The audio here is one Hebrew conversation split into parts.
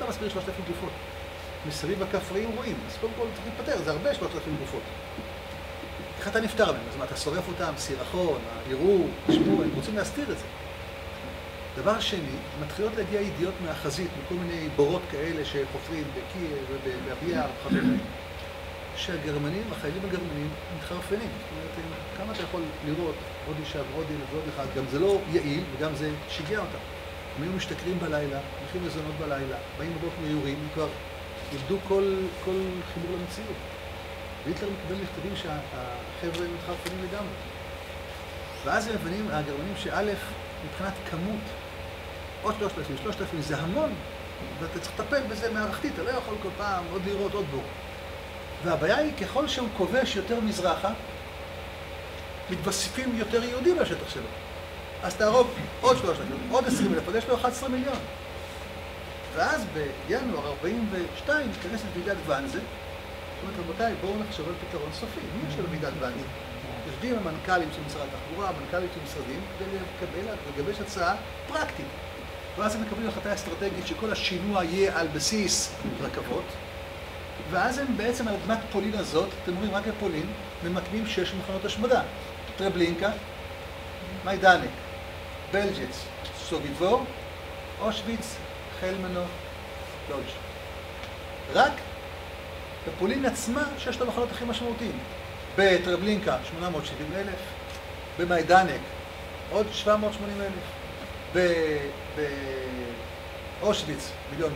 אתה מסביר 3,000 גופות? מסביב הכפריים רואים, אז קודם כל צריך להתפטר, זה הרבה 3,000 גופות. איך אתה נפטר מהם? אז מה, אתה שורף אותם, סירחון, העירור, תשמעו, הם רוצים להסתיר את זה. דבר שני, מתחילות להגיע ידיעות מהחזית, מכל מיני בורות כאלה שחופרים בקייב ובאביאר וכדומה, שהגרמנים, החיילים הגרמנים, מתחרפנים. זאת אומרת, כמה אתה יכול לראות עוד אישה ועוד ילד ועוד אחד, גם זה לא יעיל וגם זה שיגע אותם. הם היו משתכרים בלילה, הולכים לזונות בלילה, באים בבוקר מיורים, הם כבר איבדו כל חיבור למציאות. והיטלר מקבל מכתבים שהחבר'ה מתחרפנים לגמרי. ואז הם מבינים, הגרמנים שא' מבחינת כמות, עוד 3,000 זה המון, ואתה צריך לטפל בזה מערכתית, אתה לא יכול כל פעם עוד לראות עוד בור. והבעיה היא, ככל שהוא כובש יותר מזרחה, מתווספים יותר יהודים לשטח שלו. אז תהרוג עוד 3,000, עוד 20,000, אז יש לו 11 מיליון. ואז בינואר 42 מתכנסת ועידת ואנזה, זאת אומרת, רבותיי, בואו נחשוב על פתרון סופי. מי יש לו ועידת ואנזה? יושבים המנכ"לים של משרד התחבורה, המנכ"לים של משרדים, כדי לגבש הצעה פרקטית. ואז הם מקבלים החלטה אסטרטגית שכל השינוע יהיה על בסיס רכבות, ואז הם בעצם על אדמת פולין הזאת, אתם רואים רק לפולין, ממקמים 6 מחנות השמדה. טרבלינקה, מיידנק, בלג'ץ, סוביבור, אושוויץ, חלמנו, לודג'. רק בפולין עצמה 6 המחנות הכי משמעותיים. בטרבלינקה 870,000, במיידנק עוד 780,000, באושוויץ 1.5 מיליון,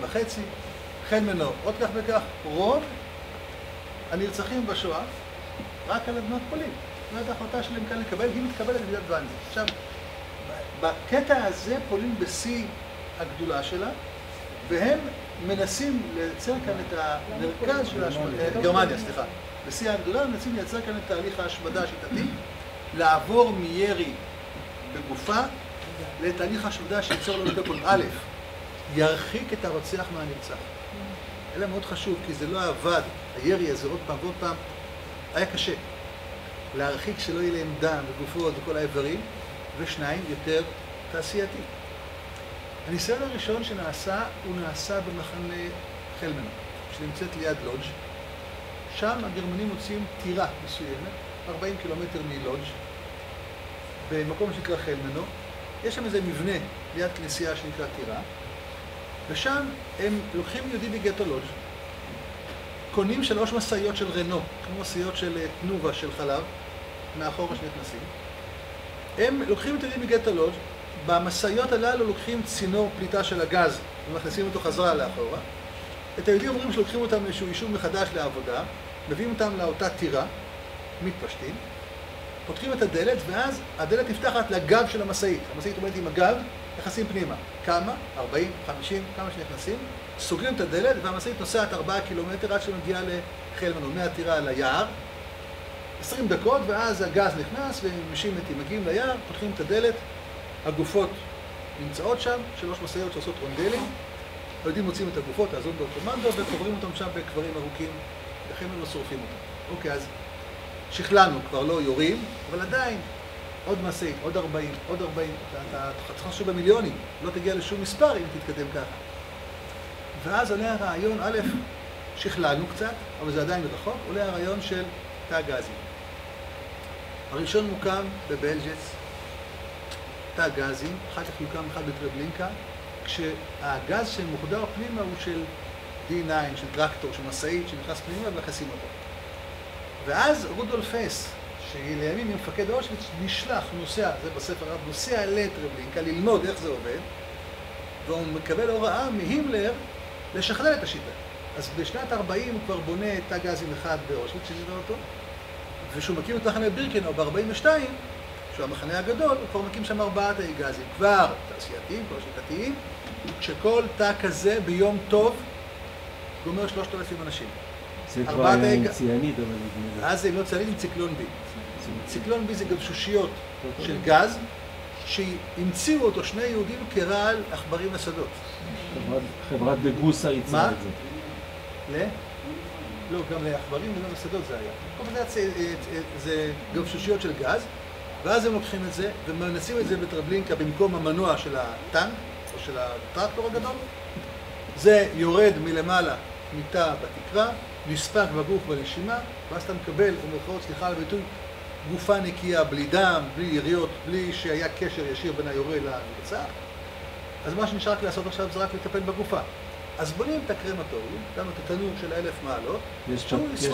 חלמנו עוד כך וכך. רוב הנרצחים בשואה רק על אדמת פולין. זאת אומרת, ההחלטה שלהם כאן לקבל, היא מתקבלת בוועידת ואנזה. עכשיו, בקטע הזה פולין בשיא הגדולה שלה, והם מנסים לייצר כאן את המרכז של ההשמדה, גרמניה, סליחה. בשיא הגדולה מנסים לייצר כאן את תהליך ההשמדה השיטתי, לעבור מירי בגופה לתהליך ההשמדה שייצור לו את הכל. א', ירחיק את הרוצח מהנרצח. אלא מאוד חשוב, כי זה לא עבד, הירי הזה עוד פעם ועוד פעם, היה קשה. להרחיק שלא יהיה להם דם וגופות וכל האיברים, ושניים, יותר תעשייתי. הניסיון הראשון שנעשה, הוא נעשה במחנה חלמנו, שנמצאת ליד לודג'. שם הגרמנים מוצאים טירה מסוימת, 40 קילומטר מלודג', במקום שנקרא חלמנו. יש שם איזה מבנה ליד כנסייה שנקרא טירה, ושם הם לוקחים יהודים מגטו לודג', קונים 3 משאיות של רנו, כמו משאיות של תנובה של חלב, מאחורה שנכנסים. הם לוקחים את יהודים מגטו לודג', במשאיות הללו לוקחים צינור פליטה של הגז ומכניסים אותו חזרה לאחורה. את היהודים אומרים שלוקחים אותם לאיזשהו יישוב מחדש לעבודה, מביאים אותם לאותה טירה, מתפשטים, פותחים את הדלת, ואז הדלת נפתחת לגב של המשאית. המשאית עומדת עם הגב, נכנסים פנימה. כמה? 40, 50, כמה שנכנסים, סוגרים את הדלת, והמשאית נוסעת 4 קילומטר עד שמגיעה לחלמנו, מהטירה ליער. 20 דקות, ואז הגז נכנס, ומשים מתים. מגיעים ליער, פותחים את הדלת, הגופות נמצאות שם, 3 משאיות שעושות רונדלים, היהודים מוצאים את הגופות, לעזוב בקומנדו, וקוברים אותם שם בקברים ארוכים, לכן הם לא שורפים אותם. אוקיי, אז שכלנו, כבר לא יורים, אבל עדיין, עוד משאית, עוד 40, עוד 40, אתה צריך לחשוב במיליונים, לא תגיע לשום מספר אם תתקדם ככה. ואז עולה הרעיון, א', שכלנו קצת, אבל זה עדיין רחוק, עולה הרעיון של תא גזים. הראשון מוקם בבלג'ץ, תא גזים, אחר כך יוקם אחד בטרבלינקה, כשהגז שמוחדר פנימה הוא של D9, של טרקטור, של משאית, שנכנס פנימה ומכסים אותו. ואז רודולף הס, שלימים עם מפקד אושוויץ, נשלח, נוסע, זה בספר הרב, נוסע לטרבלינקה ללמוד איך זה עובד, והוא מקבל הוראה מהימלר לשכלל את השיטה. אז בשנת 40 הוא כבר בונה תא גזים אחד באושוויץ, שנראה אותו, ושהוא מקים את מחנה בירקנאו ב-42, שהוא המחנה הגדול, הוא כבר מקים שם 4 תאי גזים, כבר תעשייתיים, כבר שיטתיים, כשכל תא כזה ביום טוב גומר 3,000 אנשים. זה כבר היה עם ציינית, אבל נדמה לי. אז זה לא ציינית עם ציקלון בי. ציקלון בי זה גבשושיות של גז, שהמציאו אותו 2 יהודים כרעל עכברים לשדות. חברת דגוסה ייצרה את זה. לא, גם לעכברים וגם לשדות זה היה. זה גבשושיות של גז, ואז הם לוקחים את זה ומנסים את זה בטרבלינקה במקום המנוע של הטנק או של הטרקטור הגדול. זה יורד מלמעלה, מיטה בתקרה, נספק בגוף בנשימה, ואז אתה מקבל, במרכאות, סליחה על הביטוי, גופה נקייה, בלי דם, בלי יריות, בלי שהיה קשר ישיר בין היורה לנרצח. אז מה שנשאר רק לעשות עכשיו זה רק לטפל בגופה. אז בונים את הקרמטוריום, גם את התנור של 1000 מעלות. יש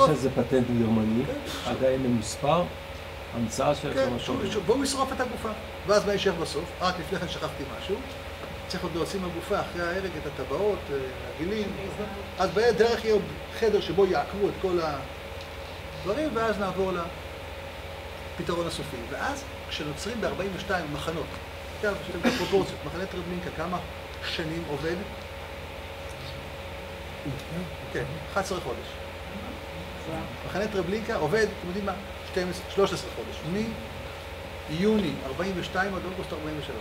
איזה פטנט גרמני, עדיין ממוספר, המצאה של הקרמטוריום. בואו ישרוף את הגופה, ואז מה יישאר בסוף? רק לפני כן שכחתי משהו. צריך עוד להוציא מהגופה אחרי ההרג את הטבעות, הגילים. אז בדרך יהיה חדר שבו יעקרו את כל הדברים, ואז נעבור לפתרון הסופי. ואז כשנוצרים ב-42 מחנות, עכשיו, שאתם בפרופורציות, מחנה טרבלינקה, כמה שנים עובד? כן, 11 חודש. מחנה טרבלינקה עובד, אתם יודעים מה? 13 חודש. מיוני 42 עד אוגוסט 43.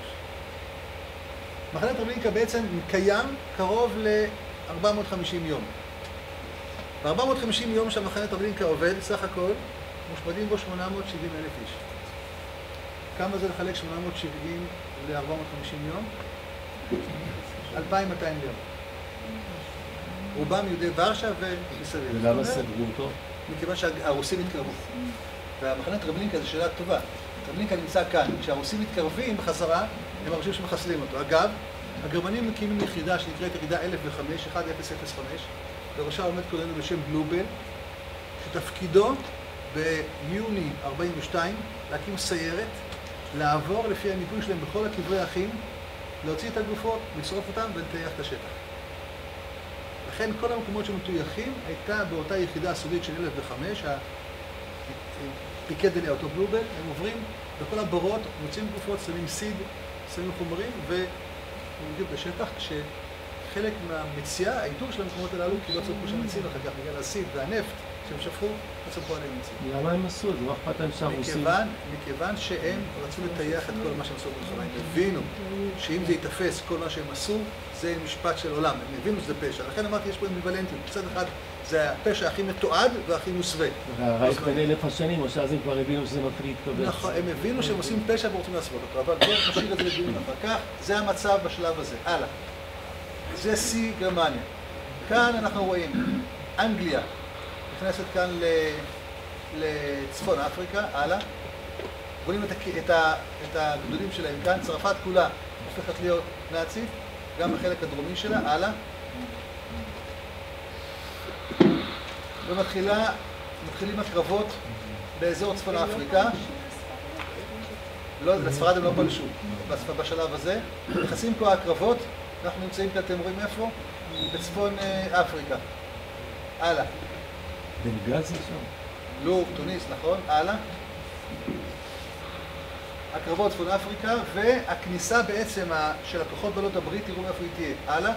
מחנה טרבלינקה בעצם קיים קרוב ל-450 יום. ב-450 יום שהמחנה טרבלינקה עובד, סך הכל, מושמדים בו 870,000 איש. כמה זה לחלק 870 ל-450 יום? 2,200 יום. רובם יהודי ורשה ומסביב. ולמה סגרו אותו? מכיוון שהרוסים התקרבו. והמחנה טרבלינקה זו שאלה טובה. טרבלינקה נמצא כאן. כשהרוסים מתקרבים בחזרה, הם הראשים שמחסלים אותו. אגב, הגרמנים מקימים יחידה שנקראת יחידה 1005, 1005, בראשה עומד קולנו בשם בלובל, שתפקידו ביוני 42 להקים סיירת, לעבור לפי המיפוי שלהם בכל הקברי האחים, להוציא את הגופות, לשרוף אותם ולטייח את השטח. לכן כל המקומות שמטויחים הייתה באותה יחידה הסודית של 1005, פיקד אליה אותו בלובל, הם עוברים בכל הבורות, מוצאים גופות, שמים סיד, שמים חומרים ומגיעים לשטח, כשחלק מהמציאה, האיתור של המקומות הללו, כי לא צורפו שם מציאים אחר כך בגלל הסיד והנפט שהם שפכו, לא צורפו עליהם מציאים. למה הם עשו את זה? מה אכפת להם שהרוסים? מכיוון שהם רצו לטייח את כל מה שהם עשו במלחמה. הם הבינו שאם זה ייתפס כל מה שהם עשו, זה משפט של עולם. הם הבינו שזה פשע. לכן אמרתי, יש פה אמביוולנטיות. מצד אחד, זה הפשע הכי מתועד והכי מוסווה. הרייך בין 1000 השנים, או שאז הם כבר הבינו שזה מתחיל להתקבל. נכון, הם הבינו שהם עושים פשע ורוצים להסוות אותו, אבל בואו נשאיר את זה לדיון אחר כך. זה המצב בשלב הזה. הלאה. זה שיא גרמניה. כאן אנחנו רואים אנגליה נכנסת כאן לצפון אפריקה, הלאה. רואים את הגדולים שלהם כאן. צרפת כולה הופכת להיות נאצית, גם בחלק הדרומי שלה, הלאה. ומתחילים הקרבות באזור צפון אפריקה. לא, לספרד הם לא פלשו בשלב הזה. נכנסים פה הקרבות, אנחנו נמצאים כאן, אתם רואים איפה? בצפון אפריקה. הלאה. בנגזי שם? לא, טוניס, נכון? הלאה. הקרבות צפון אפריקה, והכניסה בעצם של הכוחות בעלות הברית, תראו איפה היא תהיה. הלאה.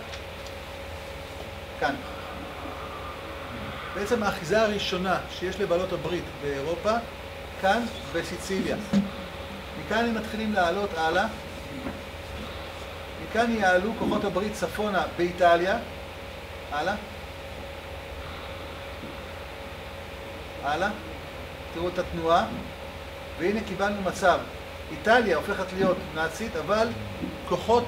כאן. בעצם האחיזה הראשונה שיש לבעלות הברית באירופה, כאן בסיציליה. מכאן הם מתחילים לעלות הלאה. מכאן יעלו כוחות הברית צפונה באיטליה. הלאה. הלאה. תראו את התנועה. והנה קיבלנו מצב. איטליה הופכת להיות נאצית, אבל כוחות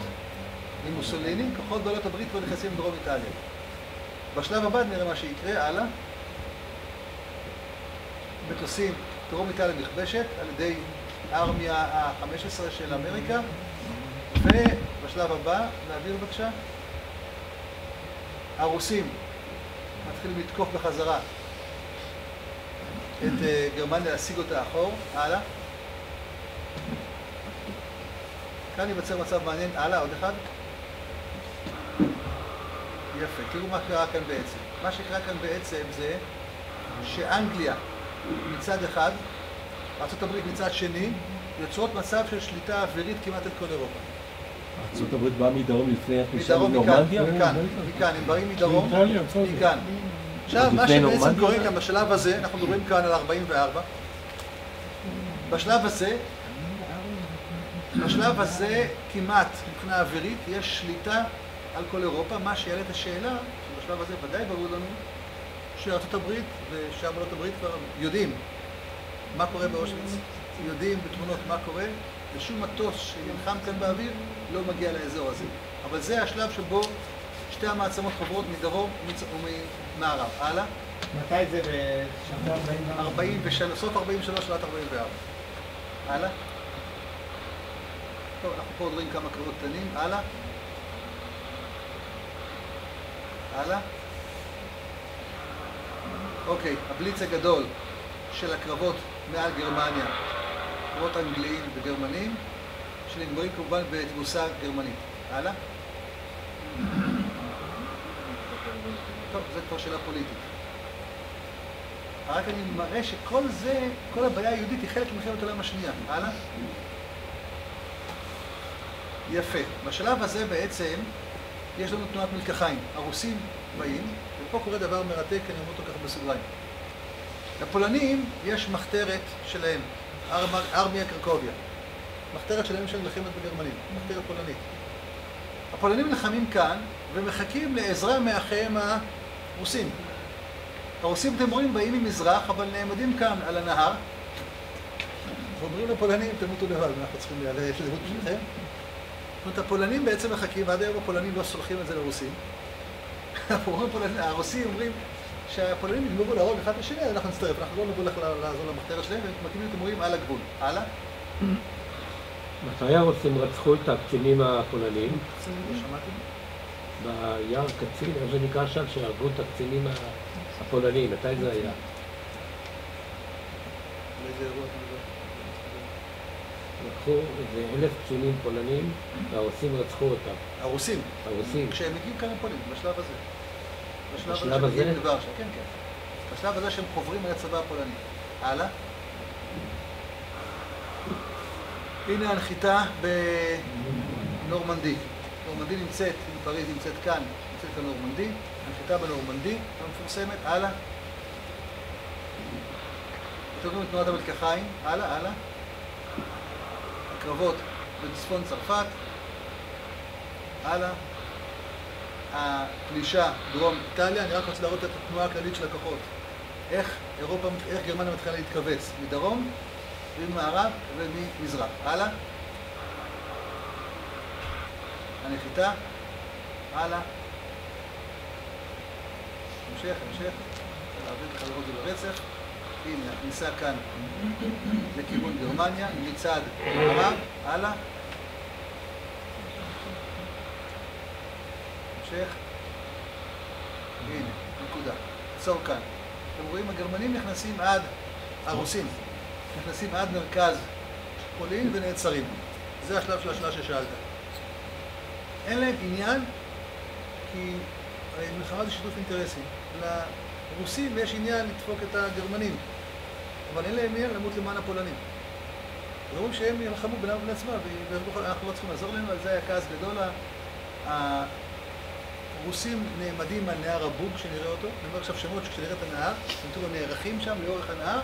ממוסוליני, כוחות בעלות הברית כבר נכנסים לדרום איטליה. בשלב הבא נראה מה שיקרה, הלאה. מטוסים, דרום איטליה נכבשת על ידי הארמיה ה-15 של אמריקה, ובשלב הבא, נעביר בבקשה, הרוסים מתחילים לתקוף בחזרה את גרמניה, להשיג אותה אחור, הלאה. כאן ייווצר מצב מעניין, הלאה, עוד אחד. יפה, תראו מה קרה כאן בעצם. מה שקרה כאן בעצם זה שאנגליה מצד אחד, ארצות הברית מצד שני, יוצרות מצב של שליטה אווירית כמעט על כל אירופה. ארצות הברית באה מדרום לפני הפלישה לנורמנדיה? מכאן, הם באים מדרום, מכאן. עכשיו, מה שבעצם קורה כאן בשלב הזה, אנחנו מדברים כאן על 44, בשלב הזה כמעט מבחינה אווירית יש שליטה על כל אירופה, מה שיעלה את השאלה, שבשלב הזה ודאי ברור לנו, שארצות הברית ושאר בעלות הברית כבר יודעים מה קורה באושוויץ, יודעים בתמונות מה קורה, ושום מטוס שנלחם כאן באוויר לא מגיע לאזור הזה. אבל זה השלב שבו שתי המעצמות חוברות מדרום וממערב. הלאה. מתי זה? בשנת 43, סוף 43 שנת 44. הלאה. טוב, אנחנו פה עוד רואים כמה קרבות קטנים. הלאה. הלאה. אוקיי, הבליץ הגדול של הקרבות מעל גרמניה, קרבות אנגליים וגרמנים, שנגמרים כמובן בתבוסה גרמנית. הלאה. טוב, זה כבר שאלה פוליטית. רק אני מראה שכל זה, כל הבעיה היהודית היא חלק ממלחמת העולם השנייה. הלאה. יפה. בשלב הזה בעצם יש לנו תנועת מלקחיים. הרוסים באים, ופה קורה דבר מרתק, אני אומר אותו ככה בסוגריים. לפולנים יש מחתרת שלהם, ארמיה קרקוביה. מחתרת שלהם של מלחמת בגרמנים, מחתרת פולנית. הפולנים נלחמים כאן ומחכים לעזרה מאחיהם הרוסים. הרוסים, אתם רואים, באים ממזרח, אבל נעמדים כאן על הנהר. ואומרים לפולנים, תמותו לבד, אנחנו צריכים למות בשבילכם. זאת אומרת, הפולנים בעצם מחכים, ועד היום הפולנים לא סולחים את זה לרוסים. הרוסים אומרים שהפולנים יגמרו להרוג אחד לשני, אז אנחנו נצטרף, אנחנו לא נבוא לעזור למחתרת שלהם, ומתמקמים, אתם רואים, על הגבול. הלאה. מתי הרוסים רצחו את הקצינים הפולנים? לא שמעתי. ביער קצין, איך זה נקרא שם, שהרגו את הקצינים הפולנים, מתי זה היה? לאיזה אירוע אתה מדבר? לקחו איזה 1,000 קצינים פולנים, והרוסים רצחו אותם. הרוסים. הרוסים. כשהם מגיעים כאן לפולין, בשלב הזה. בשלב הזה? כן, כן. בשלב הזה שהם חוברים על הצבא הפולני. הלאה. הנה הנחיתה בנורמנדי. נורמנדי נמצאת, פריז נמצאת כאן, נמצאת כאן נורמנדי. הנחיתה בנורמנדי, המפורסמת. הלאה. אתם רואים את תנועת המלקחיים. הלאה. הקרבות בצפון צרפת. הלאה. הפלישה דרום איטליה. אני רק רוצה להראות את התנועה הכללית של הכוחות. איך גרמניה מתחילה להתכווץ מדרום ממערב וממזרח. הלאה. הנחיתה. הלאה. המשך. להעביר את החברות ברצף. הנה, הכניסה כאן לכיוון גרמניה, מצד מערב. הלאה. המשך. הנה, נקודה. עצור כאן. אתם רואים, הגרמנים נכנסים עד, הרוסים נכנסים עד מרכז פולין ונעצרים. זה השלב של השאלה ששאלת. אין להם עניין, כי מלחמה זה שיתוף אינטרסים. לרוסים יש עניין לדפוק את הגרמנים, אבל אין להם עניין למות למען הפולנים. אז אומרים שהם ילחמו בינם ובין עצמם, ואנחנו לא צריכים לעזור להם, אבל זה היה כעס גדול. הרוסים נעמדים על נהר הבוג, שנראה אותו. אני אומר עכשיו שמות שכשנראה את הנהר, הם תראו נערכים שם לאורך הנהר,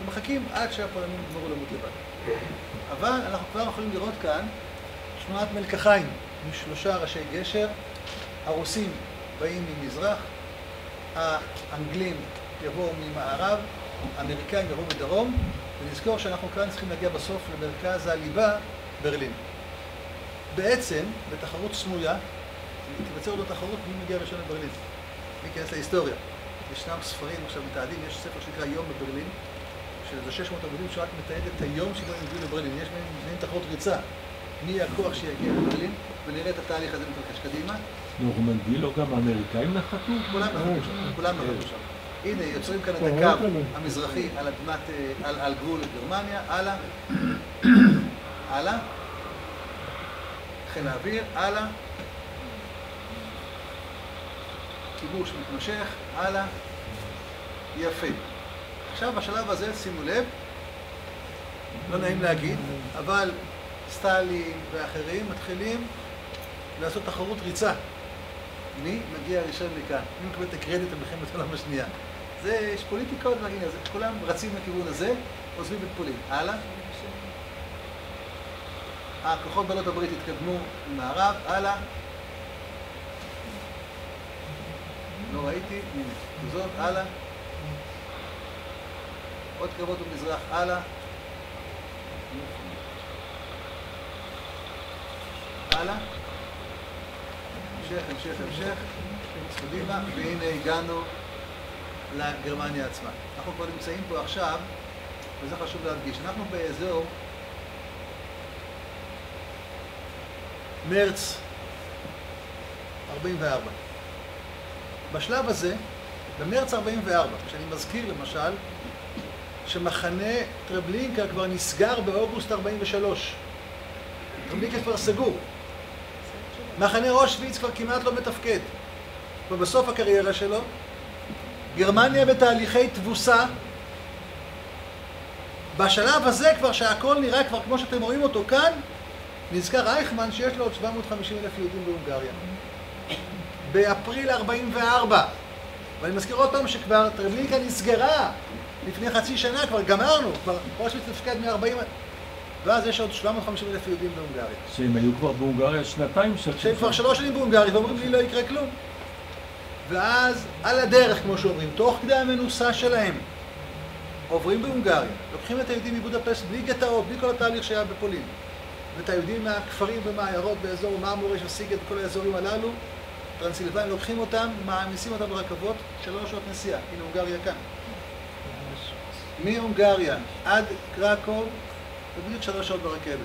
ומחכים עד שהפולנים יגמרו למות לבד. אבל אנחנו כבר יכולים לראות כאן תנועת מלקחיים משלושה ראשי גשר. הרוסים באים ממזרח, האנגלים יבואו ממערב, האמריקאים יבואו מדרום, ונזכור שאנחנו כאן צריכים להגיע בסוף למרכז הליבה, ברלין. בעצם, בתחרות סמויה, תיווצר עוד תחרות מי מגיע ראשון לברלין. מי ייכנס להיסטוריה. ישנם ספרים עכשיו מתעדים, יש ספר שנקרא יום בברלין, שזה 600 עמודים שרק מתעד את היום שבו הם הגיעו לברלין. יש מהם תחרות ריצה. מי יהיה הכוח שיגיע לברלין, ונראה את התהליך הזה מתרחש קדימה. נורמנדי, לא גם האמריקאים נחתו? כולם נחתו שם. הנה, יוצרים כאן את הקו המזרחי על גבול גרמניה. הלאה. הלאה. חיל האוויר. הלאה. כיבוש מתמשך. הלאה. יפה. עכשיו, בשלב הזה, שימו לב, לא נעים להגיד, אבל סטלין ואחרים מתחילים לעשות תחרות ריצה. מי מגיע ראשון לכאן? מי מקבל את הקרדיט במלחמת העולם השנייה? יש פוליטיקות, והנה, כולם רצים לכיוון הזה, עוזבים את פולין. הלאה. הכוחות בעלות הברית התקדמו ממערב. הלאה. לא ראיתי, הנה, זאת, הלאה. עוד קרבות במזרח. הלאה. הלאה. המשך, קדימה, והנה הגענו לגרמניה עצמה. אנחנו כבר נמצאים פה עכשיו, וזה חשוב להדגיש, אנחנו באזור מרץ 44. בשלב הזה, במרץ 44, כשאני מזכיר למשל, שמחנה טרבלינקה כבר נסגר באוגוסט 43. טרבלינקה כבר סגור. מחנה אושוויץ כבר כמעט לא מתפקד. ובסוף הקריירה שלו, גרמניה בתהליכי תבוסה. בשלב הזה כבר שהכל נראה כבר כמו שאתם רואים אותו כאן, נזכר רייכמן שיש לו עוד 750,000 יהודים בהונגריה. באפריל 44. ואני מזכיר עוד פעם שכבר טרבלינקה נסגרה. לפני חצי שנה כבר גמרנו, כבר אושוויץ תפקד מ-40... ואז יש עוד 750,000 יהודים בהונגריה. שהם היו כבר בהונגריה שנתיים שהם כבר 3 שנים בהונגריה, ואומרים לי לא יקרה כלום. ואז על הדרך, כמו שאומרים, תוך כדי המנוסה שלהם, עוברים בהונגריה, לוקחים את היהודים מבודפשט בלי גטאות, בלי כל התהליך שהיה בפולין. ואת היהודים מהכפרים ומהעיירות באזור מאמורש וסיגט, כל האזורים הללו, טרנסילבניה, לוקחים אותם, מעמיסים אותם ברכבות, 3 שעות נסיעה. הנה הונגריה כאן. מהונגריה עד קרקוב, ובדיוק 3 שעות ברכבת.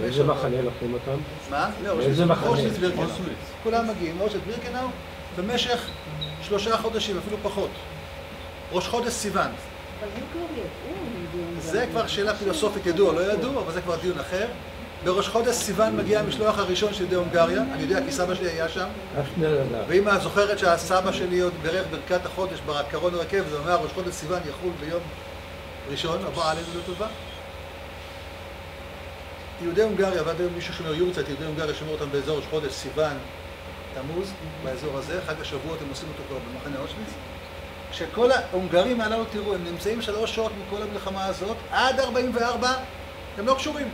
באיזה מחנה לוקחים אותם? מה? לא, באיזה מחנה? אושוויץ בירקנאו. כולם מגיעים, אושוויץ בירקנאו, במשך 3 חודשים, אפילו פחות. ראש חודש סיוון. אבל הם כבר ידעו. זה כבר שאלה פילוסופית, ידעו או לא ידעו, אבל זה כבר דיון אחר. בראש חודש סיוון מגיע המשלוח הראשון של יהודי הונגריה, אני יודע כי סבא שלי היה שם. ואמא זוכרת שהסבא שלי עוד בירך ברכת החודש בקרון הרכב, זה אומר ראש חודש סיוון יחול ביום ראשון, הבא עלינו לטובה. יהודי הונגריה, ועד היום מישהו שאומר יורצייט, יהודי הונגריה שומר אותם באזור ראש חודש סיוון, תמוז, באזור הזה, חג השבועות הם עושים אותו כבר במחנה אושוויץ. כשכל ההונגרים הללו, תראו, הם נמצאים 3 שעות מכל המלחמה הזאת, עד 44 הם לא קשורים.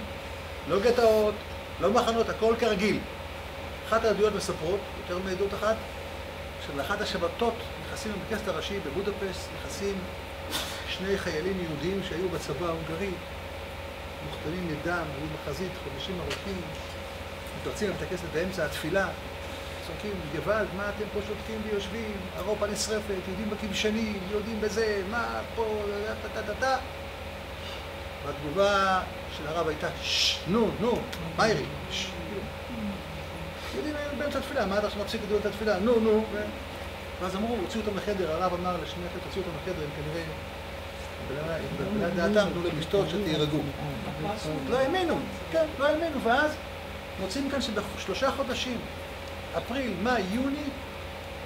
לא גטאות, לא מחנות, הכל כרגיל. אחת העדויות מספרות, יותר מעדות אחת, שבאחת השבתות נכנסים לבית הראשי בבודפשט, נכנסים 2 חיילים יהודים שהיו בצבא ההונגרי, מוכתמים ידם, היו בחזית חודשים ארוכים, מתרצים לבית הכנסת באמצע התפילה, צועקים, גוואלד, מה אתם פה שותקים ויושבים? אירופה נשרפת, יהודים בכבשנים, יהודים בזה, מה פה, טה. והתגובה של הרב הייתה, נו, מיירי, יהודים באמצע התפילה, מה אתה עכשיו מפסיק לדעות את התפילה? נו. ואז אמרו, הוציאו אותם לחדר, הרב אמר לשני אחת, הוציאו אותם לחדר, הם כנראה, בלעד דעתם, תנו להם לשתות שתירגעו. לא האמינו, כן, לא האמינו, ואז מוצאים כאן שב3 חודשים, אפריל, מאי, יוני,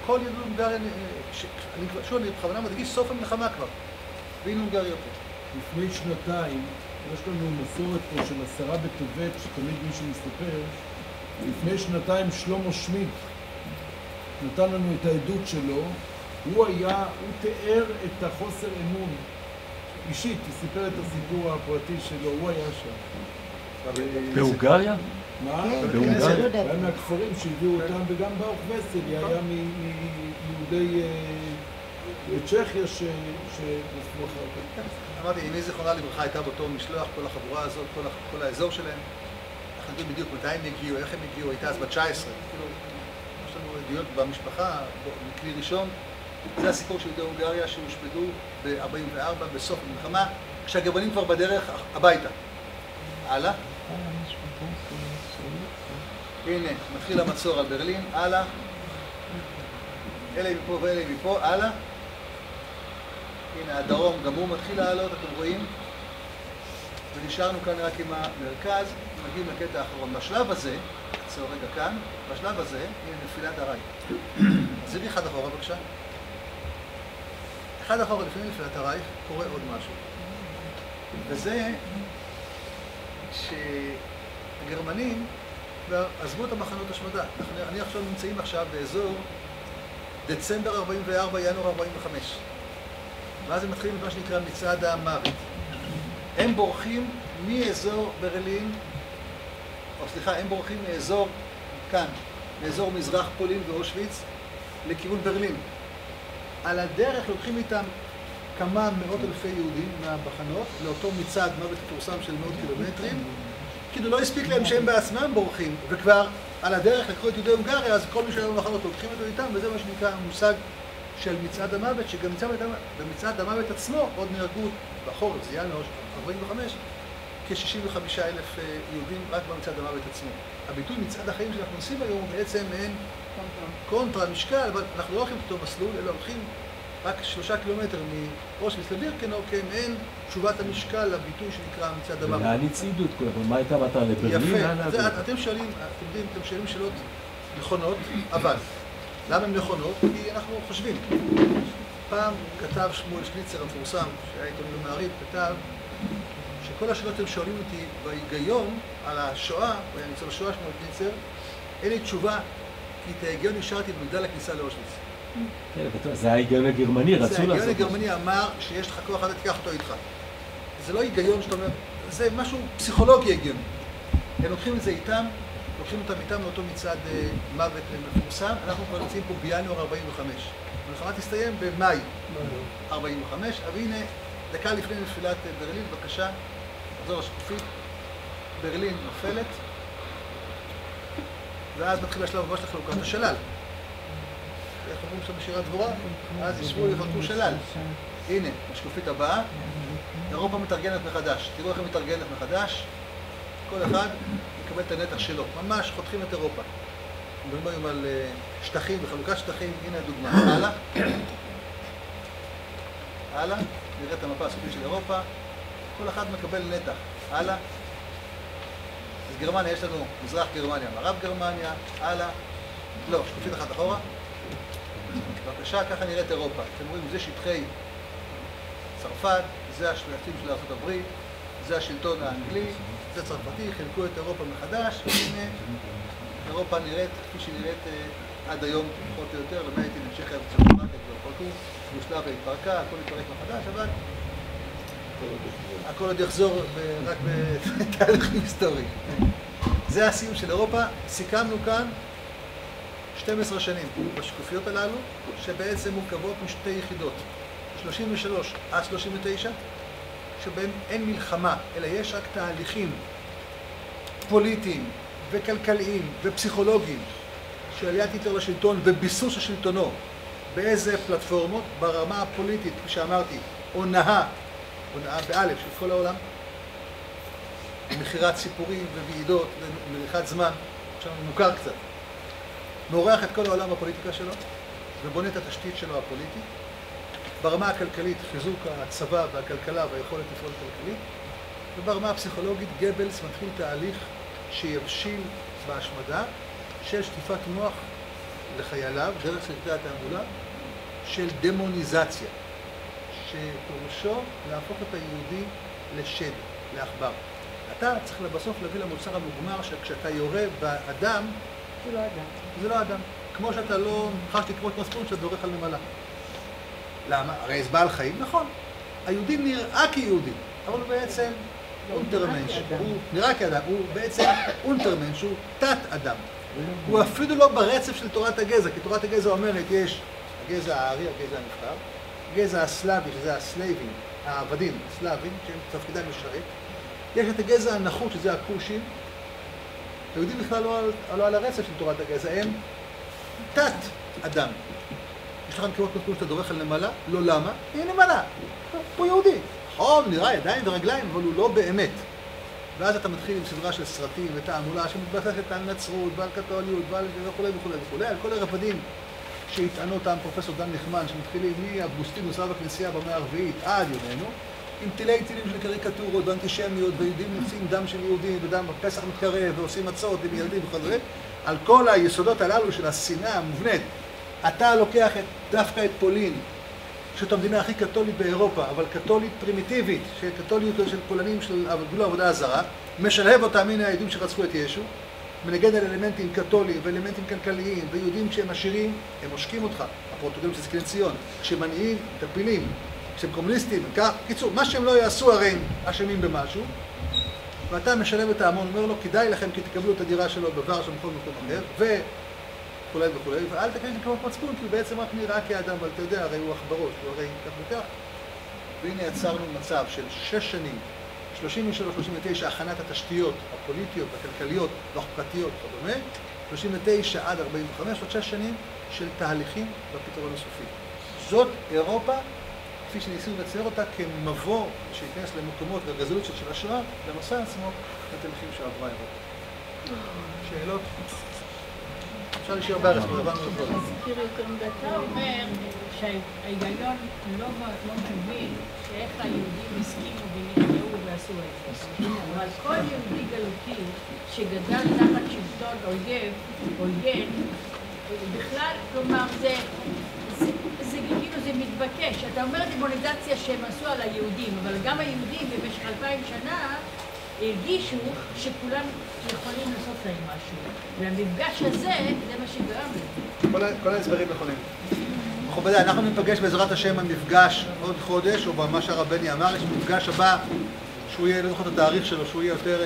כל יהודי הונגריה, אני בכוונה מדגיש סוף המלחמה כבר, והנה הונגריה פה. לפני 2 יש לנו מסורת פה של 10 בטבת, שתמיד מישהו מספר, לפני 2 שלמה שמיד נתן לנו את העדות שלו, הוא תיאר את החוסר אמון אישית, הוא סיפר את הסיפור הפרטי שלו, הוא היה שם. בהונגריה? מה? בהונגריה? היה מהכפרים שהביאו אותם, וגם ברוך וסלי היה מיהודי צ'כיה שנפלו אחר כך. אמרתי, אמי זיכרונה לברכה הייתה באותו משלוח, כל החבורה הזאת, כל האזור שלהם. אנחנו יודעים בדיוק מתי הם הגיעו, איך הם הגיעו, הייתה אז בת 19. כאילו, יש לנו עדויות במשפחה, מכלי ראשון. זה הסיפור של יהודי הונגריה שהושפדו ב-44 בסוף המלחמה, כשהגרמנים כבר בדרך הביתה. הלאה. הנה, מתחיל המצור על ברלין, הלאה. אלה מפה ואלה מפה, הלאה. הנה, הדרום גם הוא מתחיל לעלות, אתם רואים? ונשארנו כאן רק עם המרכז, מגיעים לקטע האחרון. בשלב הזה, עצור רגע כאן, בשלב הזה, הנה נפילת הרייך. אז הנה אחד אחורה בבקשה. אחד אחורה לפני נפילת הרייך קורה עוד משהו. וזה שהגרמנים עזבו את המחנות השמדה. אני עכשיו נמצאים עכשיו באזור דצמבר 44, ינואר 45. ואז הם מתחילים את מה שנקרא מצעד המוות. הם בורחים מאזור ברלין, או סליחה, הם בורחים מאזור כאן, מאזור מזרח פולין ואושוויץ, לכיוון ברלין. על הדרך לוקחים איתם כמה מאות אלפי יהודים מהמחנות, לאותו מצעד מוות מפורסם של 100 קילומטרים, כאילו לא הספיק להם שהם בעצמם בורחים, וכבר על הדרך לקחו את יהודי הונגריה, אז כל מי שהיה במחנות לוקחים אותו איתם, וזה מה שנקרא המושג של מצעד המוות, שגם במצעד המוות עצמו עוד נהרגו בחורף, זה ינואר 45, כ-65,000 יהודים רק במצעד המוות עצמו. הביטוי מצעד החיים שאנחנו עושים היום הוא בעצם מעין קונטרה משקל, אבל אנחנו לא הולכים את אותו מסלול, אלא הולכים רק 3 קילומטר מאושוויץ לבירקנאו, כמעין תשובת המשקל לביטוי שנקרא מצעד המוות. לאן הצעידו את כל זה? מה הייתה מטרה לברלין? יפה. אתם שואלים שאלות נכונות, אבל למה הן נכונות? כי אנחנו חושבים. פעם כתב שמואל שניצר המפורסם, שהיה עיתונאי במעריב, כתב שכל השאלות הם שואלים אותי בהיגיון על השואה, הוא היה ניצול השואה שמואל שניצר, אין לי תשובה, כי את ההיגיון השארתי במגדל הכניסה לאושוויץ. כן, זה ההיגיון הגרמני, רצו לעשות. זה ההיגיון הגרמני אמר שיש לך כוח אחד, תיקח אותו איתך. זה לא היגיון שאתה אומר, זה משהו פסיכולוגי הגיוני. הם לוקחים את זה איתם, לוקחים אותם איתם לאותו מצעד מוות מפורסם, אנחנו כבר נמצאים פה בינואר 45. המלחמה תסתיים במאי 45, אבל הנה, דקה לפני נפילת ברלין, בבקשה, תחזור לשקופית, ברלין נופלת, ואז מתחיל השלב הבא של חלוקת השלל. איך אומרים שם בשירת דבורה? אז ישבו ויחלקו שלל. הנה, השקופית הבאה, אירופה מתארגנת מחדש. תראו איך היא מתארגנת מחדש. כל אחד יקבל את הנתח שלו. ממש חותכים את אירופה. מדברים היום על שטחים וחלוקת שטחים. הנה הדוגמה. הלאה. הלאה. נראה את המפה הסופית של אירופה. כל אחד מקבל נתח. הלאה. אז גרמניה, יש לנו מזרח גרמניה, מערב גרמניה. הלאה. לא, שקופית אחת אחורה. בבקשה, ככה נראית אירופה. אתם רואים, זה שטחי צרפת, זה השלטים של ארצות הברית, זה השלטון האנגלי, זה צרפתי, חילקו את אירופה מחדש, והנה אירופה נראית כפי שהיא נראית עד היום, פחות או יותר, למעט עם צ'כיה וצ'כוסלובקיה כבר פרקו, יוגוסלביה התפרקה, הכל התפרק מחדש, אבל הכל עוד יחזור רק בתהליכים היסטוריים. זה הסיום של אירופה, סיכמנו כאן 12 שנים בשקופיות הללו, שבעצם מורכבות משתי יחידות, 33 עד 39, שבהם אין מלחמה, אלא יש רק תהליכים פוליטיים וכלכליים ופסיכולוגיים של עליית היטלר לשלטון וביסוס השלטונו באיזה פלטפורמות, ברמה הפוליטית, כפי שאמרתי, הונאה באלף של כל העולם, מכירת סיפורים וועידות ומריחת זמן, עכשיו מוכר קצת. מעורח את כל העולם בפוליטיקה שלו, ובונה את התשתית שלו הפוליטית. ברמה הכלכלית, חיזוק הצבא והכלכלה והיכולת לפעול כלכלית. וברמה הפסיכולוגית, גבלס מתחיל תהליך שיבשיל בהשמדה של שטיפת מוח לחייליו, דרך סרטי התעמולה, של דמוניזציה, שפירושו להפוך את היהודי לשד, לעכבר. אתה צריך בסוף להביא למוצר המוגמר שכשאתה יורה באדם, זה לא אדם. זה לא אדם. כמו שאתה לא חש לקרות מצפון שאתה דורך על נמלה. למה? הרי זה בעל חיים, נכון. היהודי נראה כיהודי, אבל הוא בעצם אונטרמנש. הוא נראה כאדם, הוא בעצם אונטרמנש, הוא תת אדם. הוא אפילו לא ברצף של תורת הגזע, כי תורת הגזע אומרת, יש הגזע הארי, הגזע הנבחר, הגזע הסלאבי, שזה הסלייבים, העבדים, הסלאבים, שהם תפקידם משרת. יש את הגזע הנחות, שזה הכושים. היהודים בכלל לא על הרצף של תורת הגזע, הם תת אדם. יש לך נקבות מצפון שאתה דורך על נמלה? לא, למה? היא נמלה. הוא יהודי. חום, נראה ידיים ורגליים, אבל הוא לא באמת. ואז אתה מתחיל עם סדרה של סרטים ותעמולה שמתבססת על נצרות ועל קתוליות ועל וכו' וכו' וכו'. על כל הרבדים שהטענו אותם פרופסור דן נחמן, שמתחילים מאוגוסטינוס רב הכנסייה במאה הרביעית עד ימינו, עם תילי תילים של קריקטורות ואנטישמיות, ויהודים מוצאים דם של יהודים, ודם בפסח מתקרב, ועושים מצות עם ילדים וכו'. על כל היסודות הללו של השנאה המובנית, אתה לוקח דווקא את פולין, שזאת המדינה הכי קתולית באירופה, אבל קתולית פרימיטיבית, שקתוליות של פולנים של גילו עבודה הזרה, משלהב אותם, הנה היהודים שרצחו את ישו, מנגד על אלמנטים קתוליים ואלמנטים כלכליים, ויהודים כשהם עשירים, הם מושקים אותך, הפרוטוגלים של זקני ציון, כשהם עניים, טפילים, כשהם קומוניסטים, קיצור, מה שהם לא יעשו הרי הם אשמים במשהו, ואתה משלם את ההמון, אומר לו, כדאי לכם כי תקבלו את הדירה שלו בוורשה בכל מקום אחר, וכולי וכולי, ואל תקבל את נקבות מצפון, כי הוא בעצם רק נראה כאדם, אבל אתה יודע, הרי הוא אכברוש, הוא הרי כך וכך. והנה יצרנו מצב של 6 שנים, 33-39, הכנת התשתיות הפוליטיות, הכלכליות, והחוקתיות וכדומה, 39 עד 45, עוד 6 שנים של תהליכים בפתרון הסופי. זאת אירופה, כפי שניסינו לצייר אותה כמבוא שייכנס למקומות והגזלות של השואה, למסע עצמו, לתהליכים שעברה אירופה. שאלות? אפשר להישאר בארץ, כבר הבנו את זה. אתה אומר שההיגיון לא מבין שאיך היהודים הסכימו ונכנעו ועשו את זה. אבל כל יהודי גלותי שגדל תחת שלטון עוין, בכלל, כלומר, זה כאילו זה מתבקש. אתה אומר דמוניזציה שהם עשו על היהודים, אבל גם היהודים במשך 2000 שנה הרגישו שכולם יכולים לעשות להם משהו. והמפגש הזה, זה מה שגרם לזה. כל ההסברים נכונים. מכובדיי, אנחנו ניפגש בעזרת השם המפגש עוד חודש, או במה שהרבני אמר, יש מפגש הבא, שהוא יהיה, לא זוכר את התאריך שלו, שהוא יהיה יותר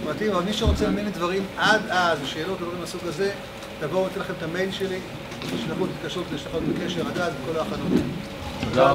פרטי, אבל מי שרוצה למיין דברים עד אז, שאלות ודברים מהסוג הזה, תבואו, אתן לכם את המייל שלי, תשלחו, תתקשרו, תשלחו בקשר עד אז, בכל ההכנות.